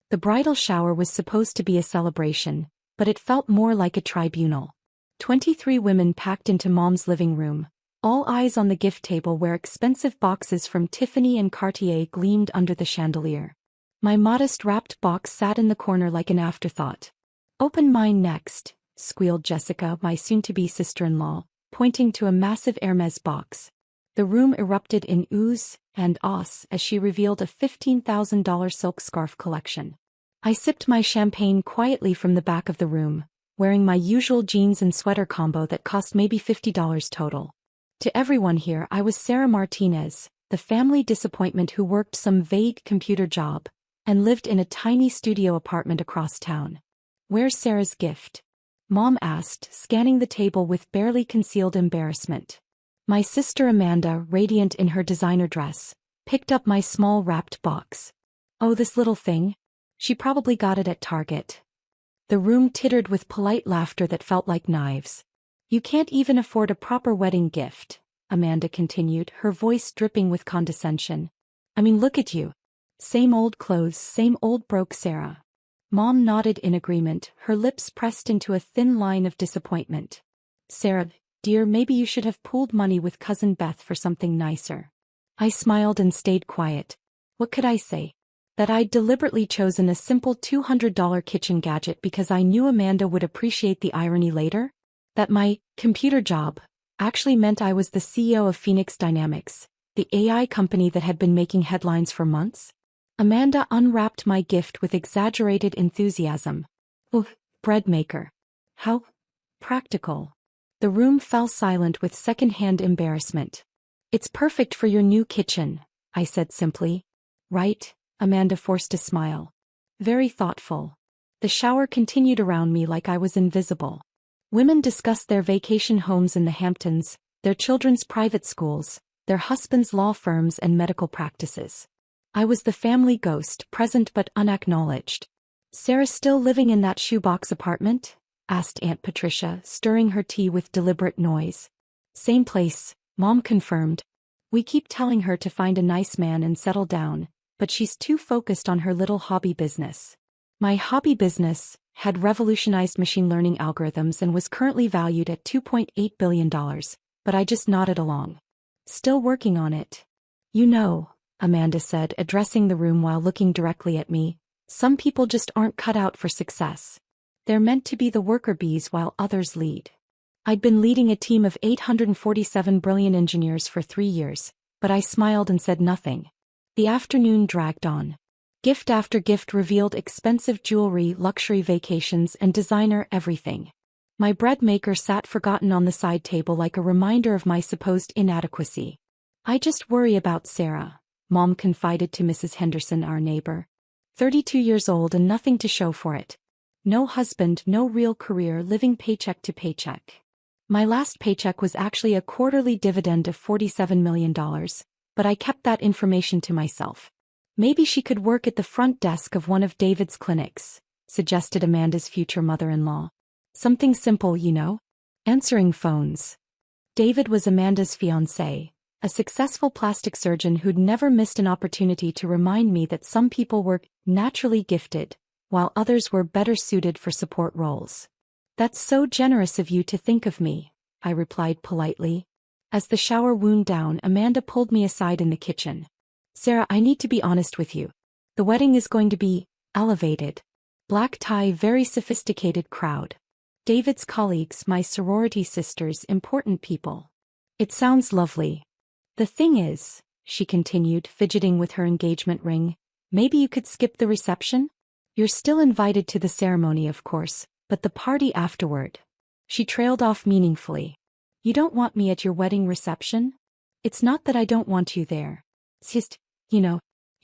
The bridal shower was supposed to be a celebration, but it felt more like a tribunal. 23 women packed into Mom's living room, all eyes on the gift table where expensive boxes from Tiffany and Cartier gleamed under the chandelier. My modest wrapped box sat in the corner like an afterthought. "Open mine next," squealed Jessica, my soon-to-be sister-in-law, pointing to a massive Hermes box. The room erupted in oohs and ahs as she revealed a $15,000 silk scarf collection. I sipped my champagne quietly from the back of the room, wearing my usual jeans and sweater combo that cost maybe $50 total. To everyone here, I was Sarah Martinez, the family disappointment who worked some vague computer job and lived in a tiny studio apartment across town. "Where's Sarah's gift?" Mom asked, scanning the table with barely concealed embarrassment. My sister Amanda, radiant in her designer dress, picked up my small wrapped box. "Oh, this little thing? She probably got it at Target." The room tittered with polite laughter that felt like knives. "You can't even afford a proper wedding gift," Amanda continued, her voice dripping with condescension. "I mean, look at you. Same old clothes, same old broke Sarah." Mom nodded in agreement, her lips pressed into a thin line of disappointment. "Sarah, dear, maybe you should have pooled money with Cousin Beth for something nicer." I smiled and stayed quiet. What could I say? That I'd deliberately chosen a simple $200 kitchen gadget because I knew Amanda would appreciate the irony later? That my computer job actually meant I was the CEO of Phoenix Dynamics, the AI company that had been making headlines for months? Amanda unwrapped my gift with exaggerated enthusiasm. "Oh, bread maker. How practical." The room fell silent with second-hand embarrassment. "It's perfect for your new kitchen," I said simply. "Right?" Amanda forced a smile. "Very thoughtful." The shower continued around me like I was invisible. Women discussed their vacation homes in the Hamptons, their children's private schools, their husbands' law firms and medical practices. I was the family ghost, present but unacknowledged. "Sarah still living in that shoebox apartment?" asked Aunt Patricia, stirring her tea with deliberate noise. "Same place," Mom confirmed. "We keep telling her to find a nice man and settle down, but she's too focused on her little hobby business." My hobby business had revolutionized machine learning algorithms and was currently valued at $2.8 billion, but I just nodded along. "Still working on it. You know," Amanda said, addressing the room while looking directly at me, "some people just aren't cut out for success. They're meant to be the worker bees while others lead." I'd been leading a team of 847 brilliant engineers for 3 years, but I smiled and said nothing. The afternoon dragged on. Gift after gift revealed expensive jewelry, luxury vacations, and designer everything. My bread maker sat forgotten on the side table like a reminder of my supposed inadequacy. "I just worry about Sarah," Mom confided to Mrs. Henderson, our neighbor. 32 years old and nothing to show for it. No husband, no real career, living paycheck to paycheck. My last paycheck was actually a quarterly dividend of $47 million, but I kept that information to myself. "Maybe she could work at the front desk of one of David's clinics," suggested Amanda's future mother-in-law. "Something simple, you know? Answering phones." David was Amanda's fiancé, a successful plastic surgeon who'd never missed an opportunity to remind me that some people were naturally gifted, while others were better suited for support roles. "That's so generous of you to think of me," I replied politely. As the shower wound down, Amanda pulled me aside in the kitchen. "Sarah, I need to be honest with you. The wedding is going to be elevated. Black tie, very sophisticated crowd. David's colleagues, my sorority sisters, important people." "It sounds lovely. The thing is," she continued, fidgeting with her engagement ring, "maybe you could skip the reception? You're still invited to the ceremony, of course, but the party afterward." She trailed off meaningfully. "You don't want me at your wedding reception? It's not that I don't want you there. It's just, you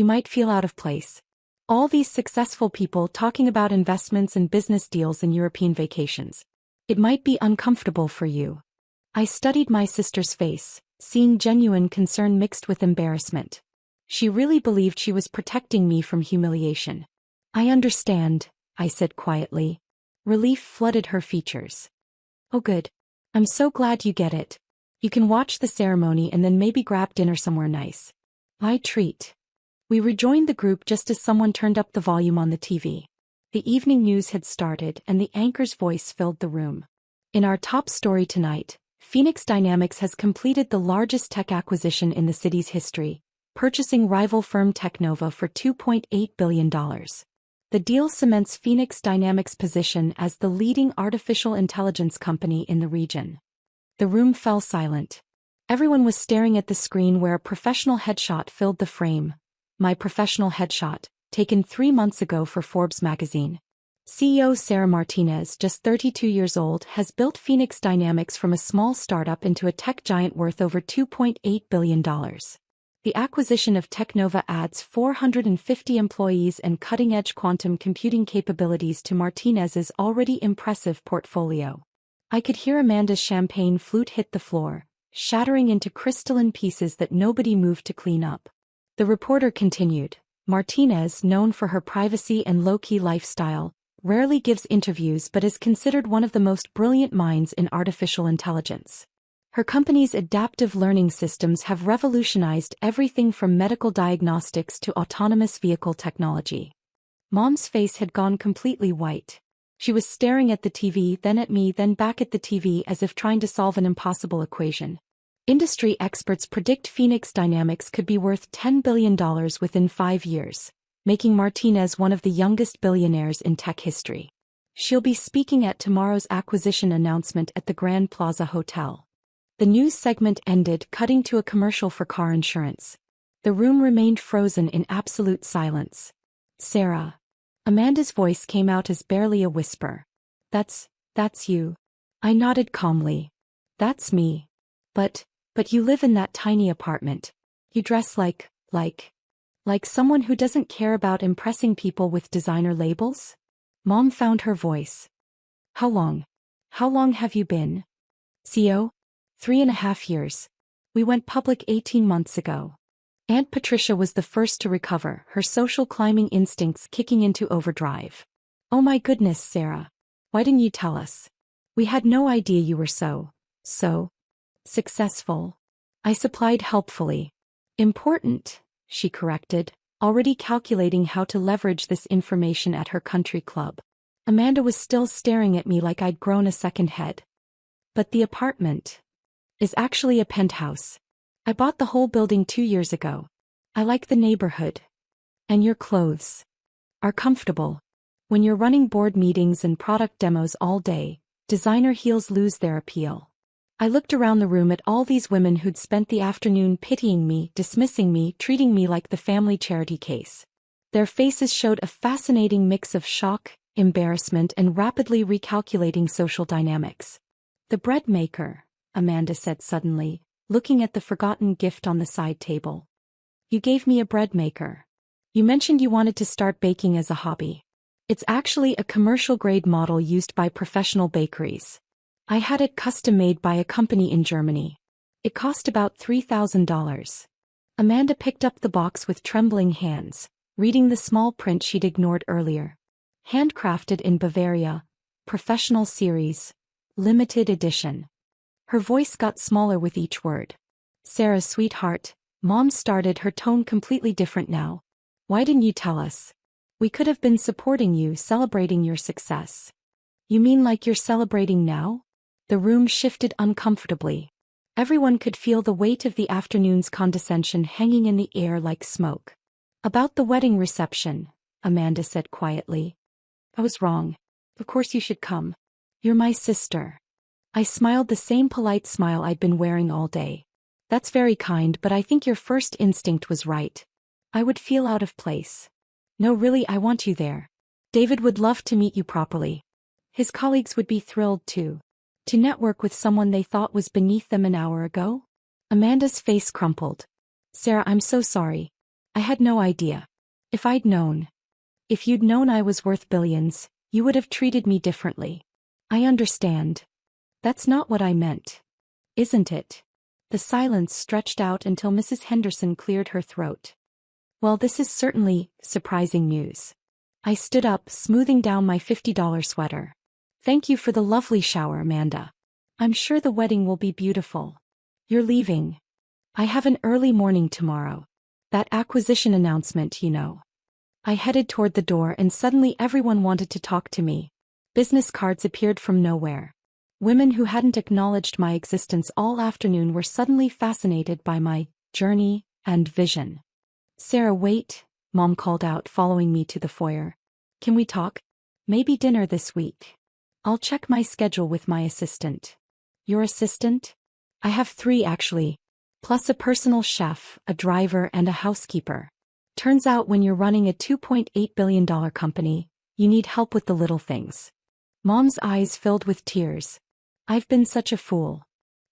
might feel out of place. All these successful people talking about investments and business deals and European vacations. It might be uncomfortable for you." I studied my sister's face, seeing genuine concern mixed with embarrassment. She really believed she was protecting me from humiliation. "I understand," I said quietly. Relief flooded her features. "Oh good. I'm so glad you get it. You can watch the ceremony and then maybe grab dinner somewhere nice." "I treat." We rejoined the group just as someone turned up the volume on the TV. The evening news had started and the anchor's voice filled the room. In our top story tonight, Phoenix Dynamics has completed the largest tech acquisition in the city's history, purchasing rival firm Teknova for $2.8 billion. The deal cements Phoenix Dynamics' position as the leading artificial intelligence company in the region. The room fell silent. Everyone was staring at the screen where a professional headshot filled the frame. My professional headshot, taken 3 months ago for Forbes magazine. CEO Sarah Martinez, just 32 years old, has built Phoenix Dynamics from a small startup into a tech giant worth over $2.8 billion. The acquisition of Teknova adds 450 employees and cutting-edge quantum computing capabilities to Martinez's already impressive portfolio. I could hear Amanda's champagne flute hit the floor, shattering into crystalline pieces that nobody moved to clean up. The reporter continued, Martinez, known for her privacy and low-key lifestyle, rarely gives interviews but is considered one of the most brilliant minds in artificial intelligence. Her company's adaptive learning systems have revolutionized everything from medical diagnostics to autonomous vehicle technology. Mom's face had gone completely white. She was staring at the TV, then at me, then back at the TV as if trying to solve an impossible equation. Industry experts predict Phoenix Dynamics could be worth $10 billion within 5 years, making Martinez one of the youngest billionaires in tech history. She'll be speaking at tomorrow's acquisition announcement at the Grand Plaza Hotel. The news segment ended, cutting to a commercial for car insurance. The room remained frozen in absolute silence. Sarah. Amanda's voice came out as barely a whisper. That's you. I nodded calmly. That's me. But you live in that tiny apartment. You dress like someone who doesn't care about impressing people with designer labels? Mom found her voice. How long have you been CEO? 3.5 years. We went public 18 months ago. Aunt Patricia was the first to recover, her social climbing instincts kicking into overdrive. Oh my goodness, Sarah. Why didn't you tell us? We had no idea you were so successful. I supplied helpfully. Important, she corrected, already calculating how to leverage this information at her country club. Amanda was still staring at me like I'd grown a second head. But the apartment is actually a penthouse. I bought the whole building 2 years ago. I like the neighborhood. And your clothes are comfortable. When you're running board meetings and product demos all day, designer heels lose their appeal. I looked around the room at all these women who'd spent the afternoon pitying me, dismissing me, treating me like the family charity case. Their faces showed a fascinating mix of shock, embarrassment, and rapidly recalculating social dynamics. The bread maker, Amanda said suddenly, looking at the forgotten gift on the side table. You gave me a bread maker. You mentioned you wanted to start baking as a hobby. It's actually a commercial-grade model used by professional bakeries. I had it custom-made by a company in Germany. It cost about $3,000. Amanda picked up the box with trembling hands, reading the small print she'd ignored earlier. Handcrafted in Bavaria, professional series, limited edition. Her voice got smaller with each word. Sarah, sweetheart, Mom started, her tone completely different now. Why didn't you tell us? We could have been supporting you, celebrating your success. You mean like you're celebrating now? The room shifted uncomfortably. Everyone could feel the weight of the afternoon's condescension hanging in the air like smoke. About the wedding reception, Amanda said quietly. I was wrong. Of course you should come. You're my sister. I smiled the same polite smile I'd been wearing all day. That's very kind, but I think your first instinct was right. I would feel out of place. No, really, I want you there. David would love to meet you properly. His colleagues would be thrilled too. To network with someone they thought was beneath them an hour ago? Amanda's face crumpled. Sarah, I'm so sorry. I had no idea. If I'd known. If you'd known I was worth billions, you would have treated me differently. I understand. That's not what I meant. Isn't it? The silence stretched out until Mrs. Henderson cleared her throat. Well, this is certainly surprising news. I stood up, smoothing down my $50 sweater. Thank you for the lovely shower, Amanda. I'm sure the wedding will be beautiful. You're leaving. I have an early morning tomorrow. That acquisition announcement, you know. I headed toward the door and suddenly everyone wanted to talk to me. Business cards appeared from nowhere. Women who hadn't acknowledged my existence all afternoon were suddenly fascinated by my journey and vision. "Sarah, wait," Mom called out, following me to the foyer. "Can we talk? Maybe dinner this week. I'll check my schedule with my assistant." "Your assistant?" "I have 3 actually. Plus a personal chef, a driver and a housekeeper. Turns out when you're running a $2.8 billion company, you need help with the little things." Mom's eyes filled with tears. "I've been such a fool.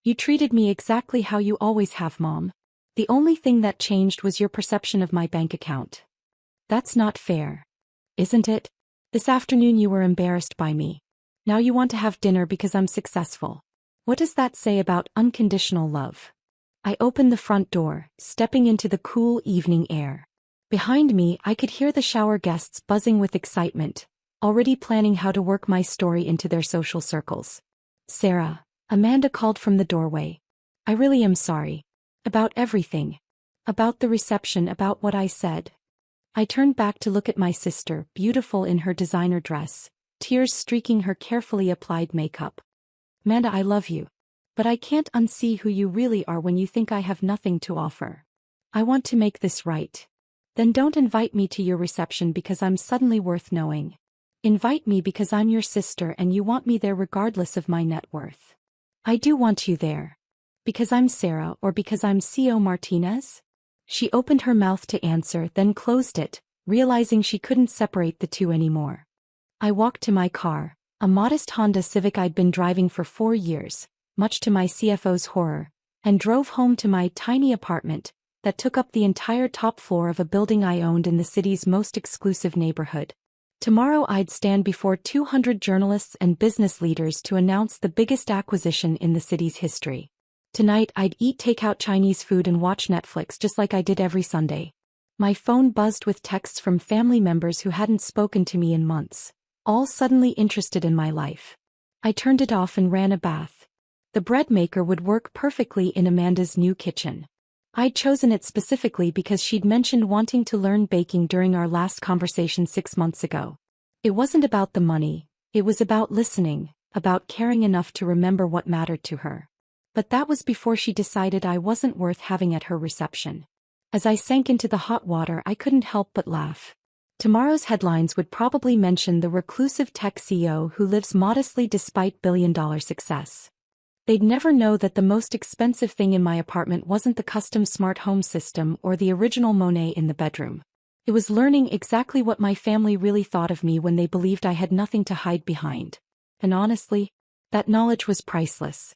You treated me exactly how you always have, Mom. The only thing that changed was your perception of my bank account." "That's not fair. Isn't it? This afternoon you were embarrassed by me. Now you want to have dinner because I'm successful. What does that say about unconditional love?" I opened the front door, stepping into the cool evening air. Behind me, I could hear the shower guests buzzing with excitement, already planning how to work my story into their social circles. "Sarah," Amanda called from the doorway. "I really am sorry. About everything. About the reception, about what I said." I turned back to look at my sister, beautiful in her designer dress, tears streaking her carefully applied makeup. "Amanda, I love you. But I can't unsee who you really are when you think I have nothing to offer. I want to make this right. Then don't invite me to your reception because I'm suddenly worth knowing. Invite me because I'm your sister and you want me there regardless of my net worth." "I do want you there. Because I'm Sarah or because I'm C.O. Martinez?" She opened her mouth to answer, then closed it, realizing she couldn't separate the two anymore. I walked to my car, a modest Honda Civic I'd been driving for 4 years, much to my CFO's horror, and drove home to my tiny apartment that took up the entire top floor of a building I owned in the city's most exclusive neighborhood. Tomorrow I'd stand before 200 journalists and business leaders to announce the biggest acquisition in the city's history. Tonight I'd eat takeout Chinese food and watch Netflix just like I did every Sunday. My phone buzzed with texts from family members who hadn't spoken to me in months, all suddenly interested in my life. I turned it off and ran a bath. The bread maker would work perfectly in Amanda's new kitchen. I'd chosen it specifically because she'd mentioned wanting to learn baking during our last conversation 6 months ago. It wasn't about the money, it was about listening, about caring enough to remember what mattered to her. But that was before she decided I wasn't worth having at her reception. As I sank into the hot water, I couldn't help but laugh. Tomorrow's headlines would probably mention the reclusive tech CEO who lives modestly despite billion-dollar success. They'd never know that the most expensive thing in my apartment wasn't the custom smart home system or the original Monet in the bedroom. It was learning exactly what my family really thought of me when they believed I had nothing to hide behind. And honestly, that knowledge was priceless.